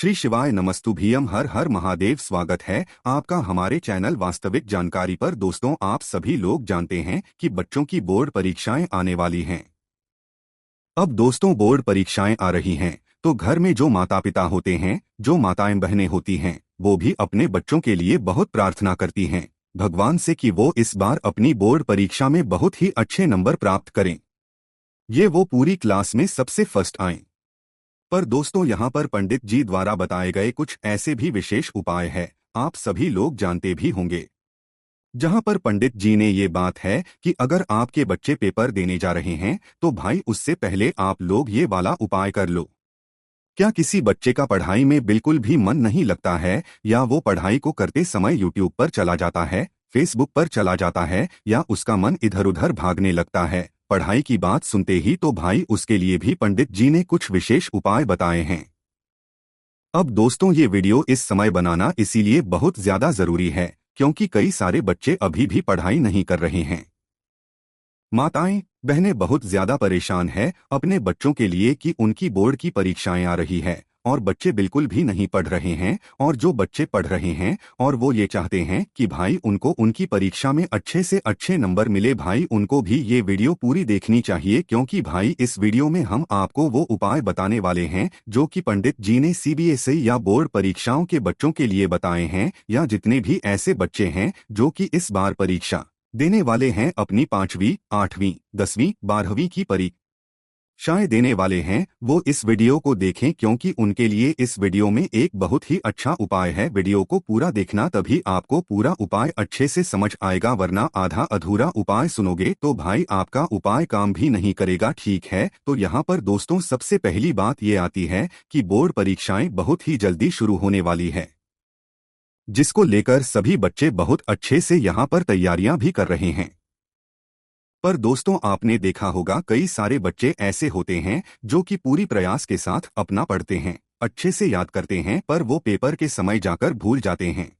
श्री शिवाय नमस्तुभ्यम हर हर महादेव। स्वागत है आपका हमारे चैनल वास्तविक जानकारी पर। दोस्तों, आप सभी लोग जानते हैं कि बच्चों की बोर्ड परीक्षाएं आने वाली हैं। अब दोस्तों, बोर्ड परीक्षाएं आ रही हैं तो घर में जो माता पिता होते हैं, जो माताएं बहनें होती हैं, वो भी अपने बच्चों के लिए बहुत प्रार्थना करती हैं भगवान से कि वो इस बार अपनी बोर्ड परीक्षा में बहुत ही अच्छे नंबर प्राप्त करें, ये वो पूरी क्लास में सबसे फर्स्ट आएं। पर दोस्तों, यहाँ पर पंडित जी द्वारा बताए गए कुछ ऐसे भी विशेष उपाय है, आप सभी लोग जानते भी होंगे। जहाँ पर पंडित जी ने ये बात है कि अगर आपके बच्चे पेपर देने जा रहे हैं तो भाई उससे पहले आप लोग ये वाला उपाय कर लो। क्या किसी बच्चे का पढ़ाई में बिल्कुल भी मन नहीं लगता है, या वो पढ़ाई को करते समय यूट्यूब पर चला जाता है, फेसबुक पर चला जाता है, या उसका मन इधर उधर भागने लगता है पढ़ाई की बात सुनते ही, तो भाई उसके लिए भी पंडित जी ने कुछ विशेष उपाय बताए हैं। अब दोस्तों, ये वीडियो इस समय बनाना इसीलिए बहुत ज्यादा जरूरी है क्योंकि कई सारे बच्चे अभी भी पढ़ाई नहीं कर रहे हैं। माताएं बहनें बहुत ज्यादा परेशान है अपने बच्चों के लिए कि उनकी बोर्ड की परीक्षाएं आ रही है और बच्चे बिल्कुल भी नहीं पढ़ रहे हैं, और जो बच्चे पढ़ रहे हैं और वो ये चाहते हैं कि भाई उनको उनकी परीक्षा में अच्छे से अच्छे नंबर मिले, भाई उनको भी ये वीडियो पूरी देखनी चाहिए क्योंकि भाई इस वीडियो में हम आपको वो उपाय बताने वाले हैं जो कि पंडित जी ने सीबीएसई या बोर्ड परीक्षाओं के बच्चों के लिए बताए हैं, या जितने भी ऐसे बच्चे हैं जो कि इस बार परीक्षा देने वाले हैं, अपनी 5वीं, 8वीं, 10वीं, 12वीं की परीक्षाएं देने वाले हैं, वो इस वीडियो को देखें क्योंकि उनके लिए इस वीडियो में एक बहुत ही अच्छा उपाय है। वीडियो को पूरा देखना, तभी आपको पूरा उपाय अच्छे से समझ आएगा, वरना आधा अधूरा उपाय सुनोगे तो भाई आपका उपाय काम भी नहीं करेगा। ठीक है, तो यहाँ पर दोस्तों सबसे पहली बात ये आती है कि बोर्ड परीक्षाएं बहुत ही जल्दी शुरू होने वाली है, जिसको लेकर सभी बच्चे बहुत अच्छे से यहाँ पर तैयारियां भी कर रहे हैं। पर दोस्तों, आपने देखा होगा कई सारे बच्चे ऐसे होते हैं जो कि पूरी प्रयास के साथ अपना पढ़ते हैं, अच्छे से याद करते हैं, पर वो पेपर के समय जाकर भूल जाते हैं।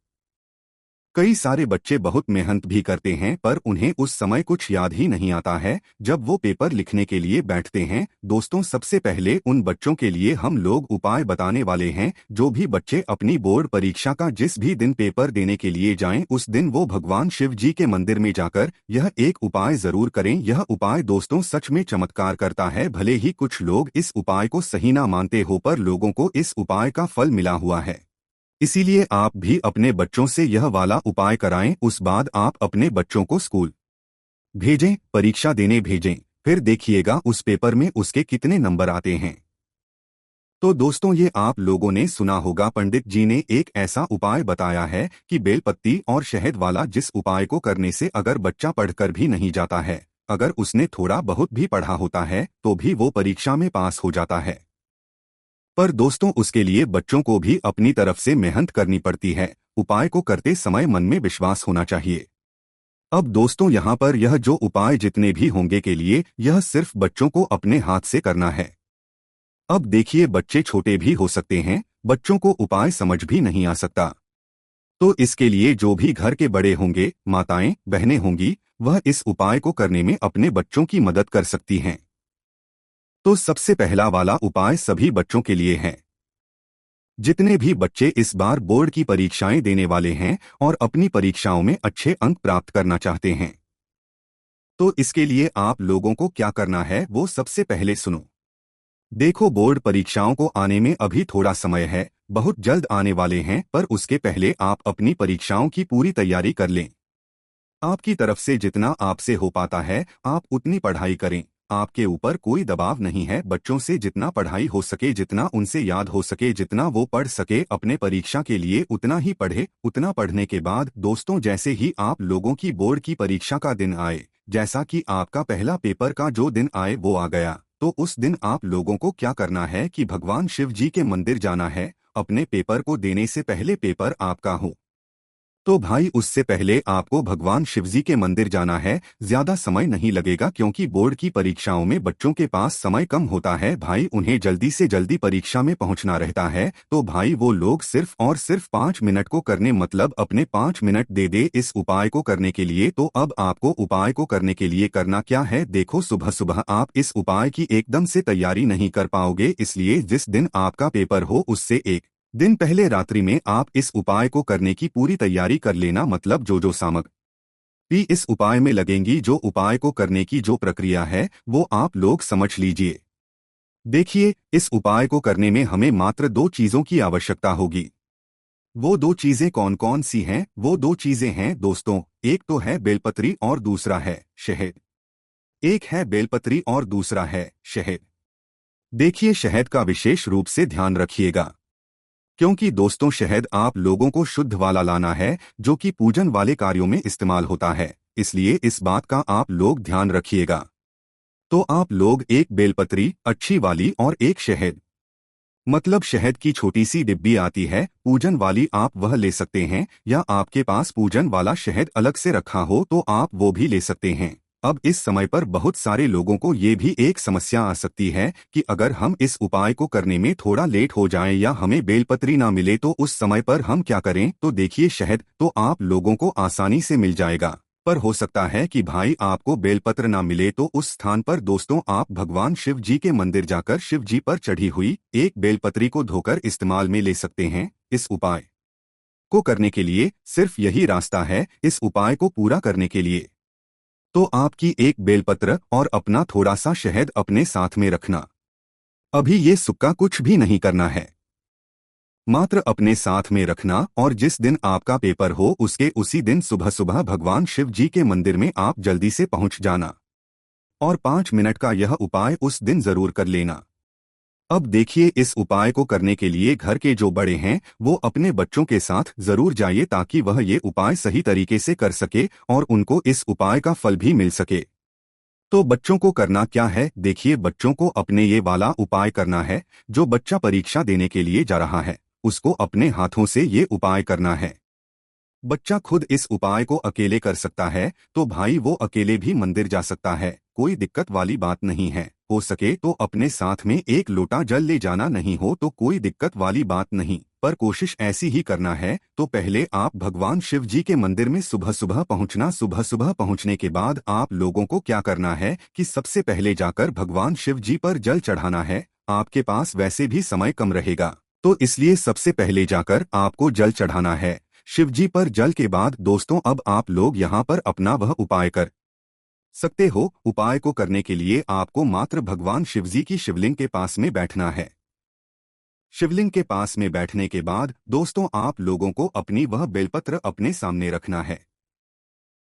कई सारे बच्चे बहुत मेहनत भी करते हैं पर उन्हें उस समय कुछ याद ही नहीं आता है जब वो पेपर लिखने के लिए बैठते हैं। दोस्तों, सबसे पहले उन बच्चों के लिए हम लोग उपाय बताने वाले हैं। जो भी बच्चे अपनी बोर्ड परीक्षा का जिस भी दिन पेपर देने के लिए जाएं, उस दिन वो भगवान शिव जी के मंदिर में जाकर यह एक उपाय जरूर करें। यह उपाय दोस्तों सच में चमत्कार करता है। भले ही कुछ लोग इस उपाय को सही ना मानते हो, पर लोगों को इस उपाय का फल मिला हुआ है, इसीलिए आप भी अपने बच्चों से यह वाला उपाय कराएं। उस बाद आप अपने बच्चों को स्कूल भेजें, परीक्षा देने भेजें, फिर देखिएगा उस पेपर में उसके कितने नंबर आते हैं। तो दोस्तों, ये आप लोगों ने सुना होगा, पंडित जी ने एक ऐसा उपाय बताया है कि बेलपत्ती और शहद वाला, जिस उपाय को करने से अगर बच्चा पढ़कर भी नहीं जाता है, अगर उसने थोड़ा बहुत भी पढ़ा होता है तो भी वो परीक्षा में पास हो जाता है। पर दोस्तों, उसके लिए बच्चों को भी अपनी तरफ से मेहनत करनी पड़ती है। उपाय को करते समय मन में विश्वास होना चाहिए। अब दोस्तों, यहाँ पर यह जो उपाय जितने भी होंगे के लिए यह सिर्फ बच्चों को अपने हाथ से करना है। अब देखिए, बच्चे छोटे भी हो सकते हैं, बच्चों को उपाय समझ भी नहीं आ सकता, तो इसके लिए जो भी घर के बड़े होंगे, माताएं बहनें होंगी, वह इस उपाय को करने में अपने बच्चों की मदद कर सकती हैं। तो सबसे पहला वाला उपाय सभी बच्चों के लिए है। जितने भी बच्चे इस बार बोर्ड की परीक्षाएं देने वाले हैं और अपनी परीक्षाओं में अच्छे अंक प्राप्त करना चाहते हैं, तो इसके लिए आप लोगों को क्या करना है वो सबसे पहले सुनो। देखो, बोर्ड परीक्षाओं को आने में अभी थोड़ा समय है, बहुत जल्द आने वाले हैं, पर उसके पहले आप अपनी परीक्षाओं की पूरी तैयारी कर लें। आपकी तरफ से जितना आपसे हो पाता है आप उतनी पढ़ाई करें। आपके ऊपर कोई दबाव नहीं है, बच्चों से जितना पढ़ाई हो सके, जितना उनसे याद हो सके, जितना वो पढ़ सके अपने परीक्षा के लिए, उतना ही पढ़े। उतना पढ़ने के बाद दोस्तों, जैसे ही आप लोगों की बोर्ड की परीक्षा का दिन आए, जैसा कि आपका पहला पेपर का जो दिन आए वो आ गया, तो उस दिन आप लोगों को क्या करना है कि भगवान शिव जी के मंदिर जाना है। अपने पेपर को देने से पहले, पेपर आपका हो तो भाई उससे पहले आपको भगवान शिवजी के मंदिर जाना है। ज्यादा समय नहीं लगेगा क्योंकि बोर्ड की परीक्षाओं में बच्चों के पास समय कम होता है भाई, उन्हें जल्दी से जल्दी परीक्षा में पहुंचना रहता है। तो भाई वो लोग सिर्फ और सिर्फ 5 मिनट को करने, मतलब अपने 5 मिनट दे दे इस उपाय को करने के लिए। तो अब आपको उपाय को करने के लिए करना क्या है, देखो, सुबह सुबह आप इस उपाय की एकदम से तैयारी नहीं कर पाओगे, इसलिए जिस दिन आपका पेपर हो उससे 1 दिन पहले रात्रि में आप इस उपाय को करने की पूरी तैयारी कर लेना, मतलब जो सामग्री इस उपाय में लगेंगी, जो उपाय को करने की जो प्रक्रिया है वो आप लोग समझ लीजिए। देखिए, इस उपाय को करने में हमें मात्र दो चीजों की आवश्यकता होगी। वो दो चीजें कौन कौन सी हैं? वो दो चीजें हैं दोस्तों, एक तो है बेलपत्री और दूसरा है शहद। एक है बेलपत्री और दूसरा है शहद। देखिए, शहद का विशेष रूप से ध्यान रखिएगा, क्योंकि दोस्तों शहद आप लोगों को शुद्ध वाला लाना है, जो कि पूजन वाले कार्यों में इस्तेमाल होता है, इसलिए इस बात का आप लोग ध्यान रखिएगा। तो आप लोग एक बेलपत्री अच्छी वाली और एक शहद, मतलब शहद की छोटी सी डिब्बी आती है पूजन वाली, आप वह ले सकते हैं, या आपके पास पूजन वाला शहद अलग से रखा हो तो आप वो भी ले सकते हैं। अब इस समय पर बहुत सारे लोगों को ये भी एक समस्या आ सकती है कि अगर हम इस उपाय को करने में थोड़ा लेट हो जाएं या हमें बेलपत्री ना मिले तो उस समय पर हम क्या करें? तो देखिए, शहद तो आप लोगों को आसानी से मिल जाएगा, पर हो सकता है कि भाई आपको बेलपत्र ना मिले, तो उस स्थान पर दोस्तों आप भगवान शिव जी के मंदिर जाकर शिव जी पर चढ़ी हुई एक बेलपत्री को धोकर इस्तेमाल में ले सकते हैं। इस उपाय को करने के लिए सिर्फ यही रास्ता है। इस उपाय को पूरा करने के लिए तो आपकी एक बेलपत्र और अपना थोड़ा सा शहद अपने साथ में रखना। अभी ये सुक्का कुछ भी नहीं करना है, मात्र अपने साथ में रखना, और जिस दिन आपका पेपर हो उसके उसी दिन सुबह सुबह भगवान शिव जी के मंदिर में आप जल्दी से पहुंच जाना, और 5 मिनट का यह उपाय उस दिन जरूर कर लेना। अब देखिए, इस उपाय को करने के लिए घर के जो बड़े हैं वो अपने बच्चों के साथ जरूर जाइए, ताकि वह ये उपाय सही तरीके से कर सके और उनको इस उपाय का फल भी मिल सके। तो बच्चों को करना क्या है? देखिए, बच्चों को अपने ये वाला उपाय करना है। जो बच्चा परीक्षा देने के लिए जा रहा है उसको अपने हाथों से ये उपाय करना है। बच्चा खुद इस उपाय को अकेले कर सकता है तो भाई वो अकेले भी मंदिर जा सकता है, कोई दिक्कत वाली बात नहीं है। हो सके तो अपने साथ में एक लोटा जल ले जाना, नहीं हो तो कोई दिक्कत वाली बात नहीं, पर कोशिश ऐसी ही करना है। तो पहले आप भगवान शिव जी के मंदिर में सुबह सुबह पहुंचना। सुबह सुबह पहुंचने के बाद आप लोगों को क्या करना है कि सबसे पहले जाकर भगवान शिव जी पर जल चढ़ाना है। आपके पास वैसे भी समय कम रहेगा, तो इसलिए सबसे पहले जाकर आपको जल चढ़ाना है शिवजी पर। जल के बाद दोस्तों अब आप लोग यहाँ पर अपना वह उपाय कर सकते हो। उपाय को करने के लिए आपको मात्र भगवान शिवजी की शिवलिंग के पास में बैठना है। शिवलिंग के पास में बैठने के बाद दोस्तों आप लोगों को अपनी वह बेलपत्र अपने सामने रखना है।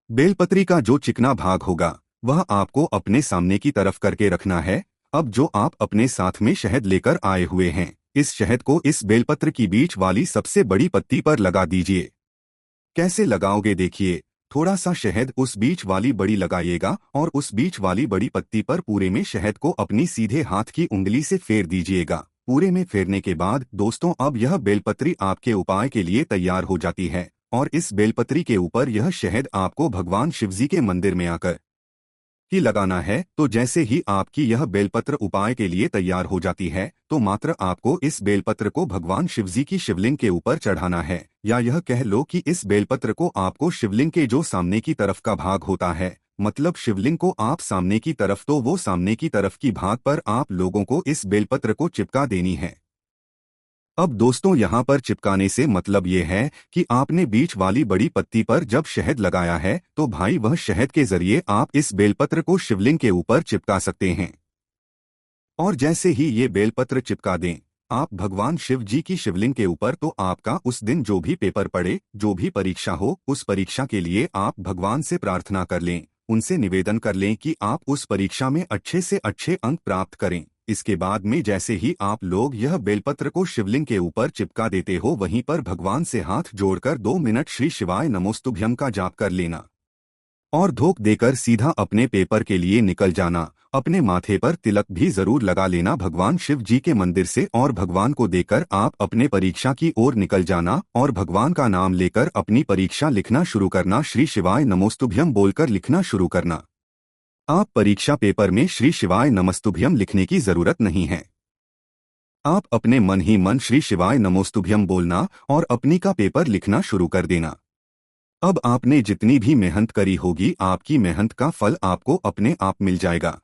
बेलपत्री का जो चिकना भाग होगा वह आपको अपने सामने की तरफ करके रखना है। अब जो आप अपने साथ में शहद लेकर आए हुए हैं, इस शहद को इस बेलपत्र की बीच वाली सबसे बड़ी पत्ती पर लगा दीजिए। कैसे लगाओगे? देखिए, थोड़ा सा शहद उस बीच वाली बड़ी लगाइएगा और उस बीच वाली बड़ी पत्ती पर पूरे में शहद को अपनी सीधे हाथ की उंगली से फेर दीजिएगा। पूरे में फेरने के बाद दोस्तों अब यह बेलपत्री आपके उपाय के लिए तैयार हो जाती है, और इस बेलपत्री के ऊपर यह शहद आपको भगवान शिवजी के मंदिर में आकर ही लगाना है। तो जैसे ही आपकी यह बेलपत्र उपाय के लिए तैयार हो जाती है तो मात्र आपको इस बेलपत्र को भगवान शिवजी की शिवलिंग के ऊपर चढ़ाना है, या यह कह लो कि इस बेलपत्र को आपको शिवलिंग के जो सामने की तरफ का भाग होता है, मतलब शिवलिंग को आप सामने की तरफ, तो वो सामने की तरफ की भाग पर आप लोगों को इस बेलपत्र को चिपका देनी है। अब दोस्तों यहाँ पर चिपकाने से मतलब ये है कि आपने बीच वाली बड़ी पत्ती पर जब शहद लगाया है तो भाई वह शहद के जरिए आप इस बेलपत्र को शिवलिंग के ऊपर चिपका सकते हैं। और जैसे ही ये बेलपत्र चिपका दें आप भगवान शिव जी की शिवलिंग के ऊपर, तो आपका उस दिन जो भी पेपर पड़े, जो भी परीक्षा हो, उस परीक्षा के लिए आप भगवान से प्रार्थना कर लें, उनसे निवेदन कर लें कि आप उस परीक्षा में अच्छे से अच्छे अंक प्राप्त करें। इसके बाद में जैसे ही आप लोग यह बेलपत्र को शिवलिंग के ऊपर चिपका देते हो, वहीं पर भगवान से हाथ जोड़कर 2 मिनट श्री शिवाय नमोस्तुभ्यम का जाप कर लेना और धोख देकर सीधा अपने पेपर के लिए निकल जाना। अपने माथे पर तिलक भी जरूर लगा लेना भगवान शिव जी के मंदिर से, और भगवान को देकर आप अपने परीक्षा की ओर निकल जाना और भगवान का नाम लेकर अपनी परीक्षा लिखना शुरू करना। श्री शिवाय नमोस्तुभ्यम बोलकर लिखना शुरू करना। आप परीक्षा पेपर में श्री शिवाय नमस्तुभ्यम लिखने की जरूरत नहीं है, आप अपने मन ही मन श्री शिवाय नमोस्तुभ्यम बोलना और अपनी का पेपर लिखना शुरू कर देना। अब आपने जितनी भी मेहनत करी होगी, आपकी मेहनत का फल आपको अपने आप मिल जाएगा।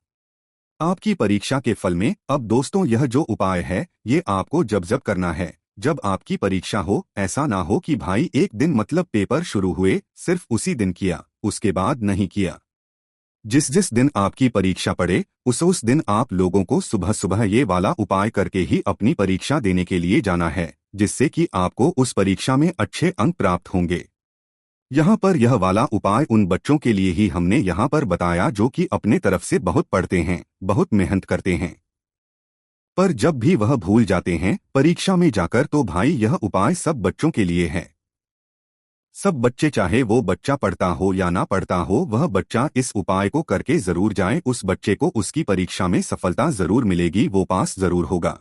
आपकी परीक्षा के फल में अब दोस्तों यह जो उपाय है ये आपको जब जब करना है, जब आपकी परीक्षा हो, ऐसा ना हो कि भाई एक दिन मतलब पेपर शुरू हुए सिर्फ उसी दिन किया, उसके बाद नहीं किया। जिस जिस दिन आपकी परीक्षा पड़े उस दिन आप लोगों को सुबह सुबह ये वाला उपाय करके ही अपनी परीक्षा देने के लिए जाना है, जिससे कि आपको उस परीक्षा में अच्छे अंक प्राप्त होंगे। यहाँ पर यह वाला उपाय उन बच्चों के लिए ही हमने यहाँ पर बताया जो कि अपने तरफ से बहुत पढ़ते हैं, बहुत मेहनत करते हैं, पर जब भी वह भूल जाते हैं परीक्षा में जाकर, तो भाई यह उपाय सब बच्चों के लिए है। सब बच्चे, चाहे वो बच्चा पढ़ता हो या ना पढ़ता हो, वह बच्चा इस उपाय को करके जरूर जाए, उस बच्चे को उसकी परीक्षा में सफलता जरूर मिलेगी, वो पास जरूर होगा।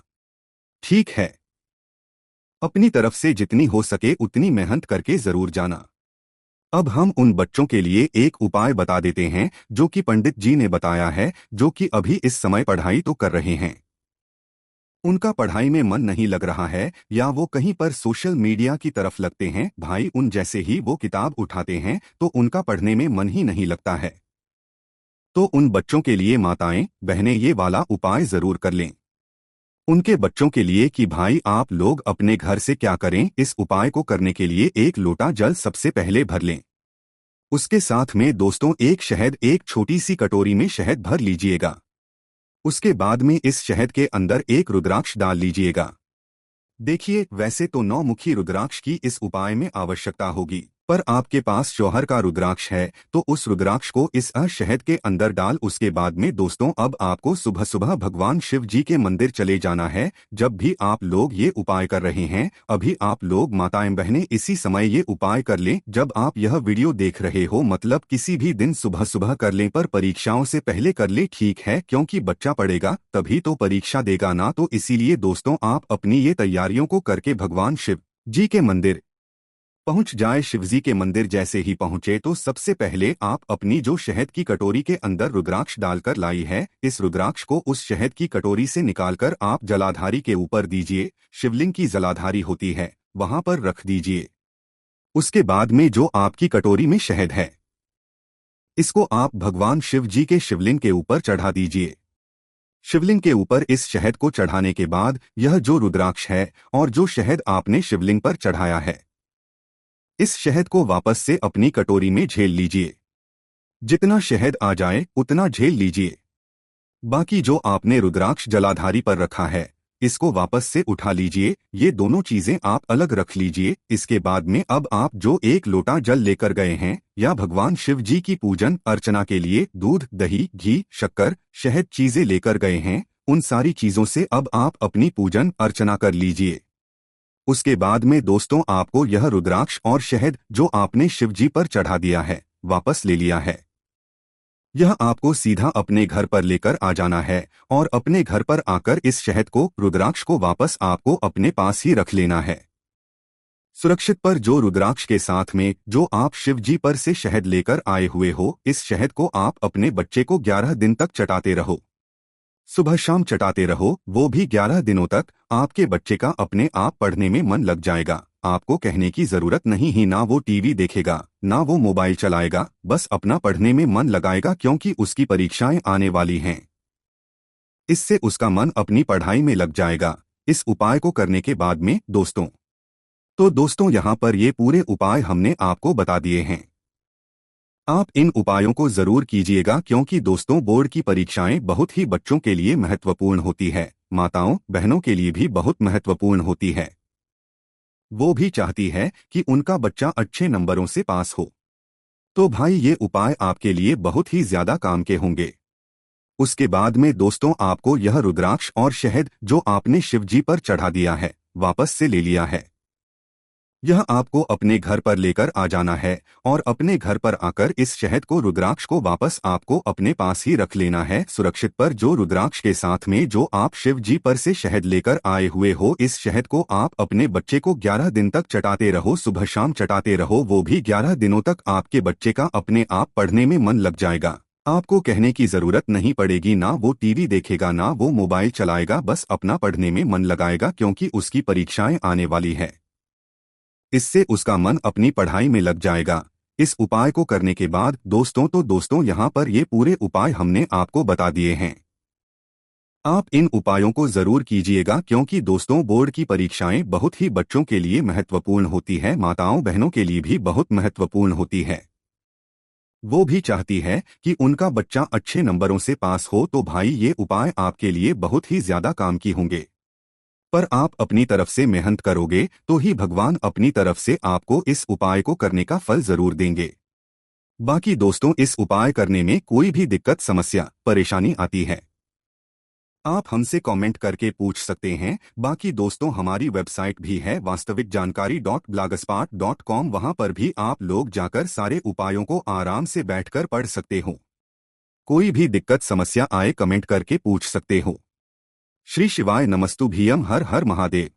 ठीक है, अपनी तरफ से जितनी हो सके उतनी मेहनत करके जरूर जाना। अब हम उन बच्चों के लिए एक उपाय बता देते हैं जो कि पंडित जी ने बताया है, जो कि अभी इस समय पढ़ाई तो कर रहे हैं, उनका पढ़ाई में मन नहीं लग रहा है या वो कहीं पर सोशल मीडिया की तरफ लगते हैं, भाई उन जैसे ही वो किताब उठाते हैं तो उनका पढ़ने में मन ही नहीं लगता है। तो उन बच्चों के लिए माताएं बहनें ये वाला उपाय जरूर कर लें। उनके बच्चों के लिए कि भाई आप लोग अपने घर से क्या करें, इस उपाय को करने के लिए एक लोटा जल सबसे पहले भर लें। उसके साथ में दोस्तों एक छोटी सी कटोरी में शहद भर लीजिएगा। उसके बाद में इस शहद के अंदर एक रुद्राक्ष डाल लीजिएगा। देखिए, वैसे तो 9 मुखी रुद्राक्ष की इस उपाय में आवश्यकता होगी, पर आपके पास जौहर का रुद्राक्ष है तो उस रुद्राक्ष को इस शहद के अंदर डाल उसके बाद में दोस्तों अब आपको सुबह सुबह भगवान शिव जी के मंदिर चले जाना है। जब भी आप लोग ये उपाय कर रहे हैं, अभी आप लोग माताएं बहनें इसी समय ये उपाय कर लें जब आप यह वीडियो देख रहे हो, मतलब किसी भी दिन सुबह सुबह कर लें, पर परीक्षाओं से पहले कर ले, ठीक है, क्योंकि बच्चा पढ़ेगा तभी तो परीक्षा देगा ना। तो इसीलिए दोस्तों आप अपनी ये तैयारियों को करके भगवान शिव जी के मंदिर पहुंच जाए। शिवजी के मंदिर जैसे ही पहुंचे तो सबसे पहले आप अपनी जो शहद की कटोरी के अंदर रुद्राक्ष डालकर लाई है, इस रुद्राक्ष को उस शहद की कटोरी से निकालकर आप जलाधारी के ऊपर दीजिए। शिवलिंग की जलाधारी होती है, वहां पर रख दीजिए। उसके बाद में जो आपकी कटोरी में शहद है, इसको आप भगवान शिव जी के शिवलिंग के ऊपर चढ़ा दीजिए। शिवलिंग के ऊपर इस शहद को चढ़ाने के बाद यह जो रुद्राक्ष है और जो शहद आपने शिवलिंग पर चढ़ाया है, इस शहद को वापस से अपनी कटोरी में झेल लीजिए। जितना शहद आ जाए उतना झेल लीजिए। बाकी जो आपने रुद्राक्ष जलाधारी पर रखा है, इसको वापस से उठा लीजिए। ये दोनों चीजें आप अलग रख लीजिए। इसके बाद में अब आप जो एक लोटा जल लेकर गए हैं या भगवान शिव जी की पूजन अर्चना के लिए दूध, दही, घी, शक्कर, शहद चीजें लेकर गए हैं, उन सारी चीजों से अब आप अपनी पूजन अर्चना कर लीजिए। उसके बाद में दोस्तों आपको यह रुद्राक्ष और शहद जो आपने शिव जी पर चढ़ा दिया है, वापस ले लिया है, यह आपको सीधा अपने घर पर लेकर आ जाना है और अपने घर पर आकर इस शहद को, रुद्राक्ष को वापस आपको अपने पास ही रख लेना है। सुरक्षित पर जो रुद्राक्ष के साथ में जो आप शिव जी पर से शहद लेकर आए हुए हो, इस शहद को आप अपने बच्चे को 11 दिन तक चटाते रहो, सुबह शाम चटाते रहो। वो भी 11 दिनों तक आपके बच्चे का अपने आप पढ़ने में मन लग जाएगा। आपको कहने की जरूरत नहीं ही, ना वो टीवी देखेगा ना वो मोबाइल चलाएगा, बस अपना पढ़ने में मन लगाएगा, क्योंकि उसकी परीक्षाएं आने वाली हैं। इससे उसका मन अपनी पढ़ाई में लग जाएगा इस उपाय को करने के बाद में दोस्तों यहाँ पर ये पूरे उपाय हमने आपको बता दिए हैं। आप इन उपायों को जरूर कीजिएगा, क्योंकि दोस्तों बोर्ड की परीक्षाएं बहुत ही बच्चों के लिए महत्वपूर्ण होती है, माताओं बहनों के लिए भी बहुत महत्वपूर्ण होती है। वो भी चाहती है कि उनका बच्चा अच्छे नंबरों से पास हो। तो भाई ये उपाय आपके लिए बहुत ही ज्यादा काम के होंगे। उसके बाद में दोस्तों आपको यह रुद्राक्ष और शहद जो आपने शिव जी पर चढ़ा दिया है, वापस से ले लिया है, यह आपको अपने घर पर लेकर आ जाना है और अपने घर पर आकर इस शहद को, रुद्राक्ष को वापस आपको अपने पास ही रख लेना है। सुरक्षित पर जो रुद्राक्ष के साथ में जो आप शिव जी पर से शहद लेकर आए हुए हो, इस शहद को आप अपने बच्चे को 11 दिन तक चटाते रहो, सुबह शाम चटाते रहो। वो भी 11 दिनों तक आपके बच्चे का अपने आप पढ़ने में मन लग जाएगा। आपको कहने की जरूरत नहीं पड़ेगी, ना वो टीवी देखेगा ना वो मोबाइल चलाएगा, बस अपना पढ़ने में मन लगाएगा, क्योंकि उसकी परीक्षाएं आने वाली है। इससे उसका मन अपनी पढ़ाई में लग जाएगा। इस उपाय को करने के बाद दोस्तों यहाँ पर ये पूरे उपाय हमने आपको बता दिए हैं। आप इन उपायों को जरूर कीजिएगा, क्योंकि दोस्तों बोर्ड की परीक्षाएं बहुत ही बच्चों के लिए महत्वपूर्ण होती है, माताओं बहनों के लिए भी बहुत महत्वपूर्ण होती है। वो भी चाहती है कि उनका बच्चा अच्छे नंबरों से पास हो, तो भाई ये उपाय आपके लिए बहुत ही ज्यादा काम की होंगे। पर आप अपनी तरफ से मेहनत करोगे तो ही भगवान अपनी तरफ से आपको इस उपाय को करने का फल जरूर देंगे। बाकी दोस्तों, इस उपाय करने में कोई भी दिक्कत, समस्या, परेशानी आती है, आप हमसे कमेंट करके पूछ सकते हैं। बाकी दोस्तों, हमारी वेबसाइट भी है वास्तविकजानकारी.blogspot.com, वहां पर भी आप लोग जाकर सारे उपायों को आराम से बैठकर पढ़ सकते हो। कोई भी दिक्कत समस्या आए कमेंट करके पूछ सकते हो। श्री शिवाय नमस्तु भीयम, हर हर महादेव।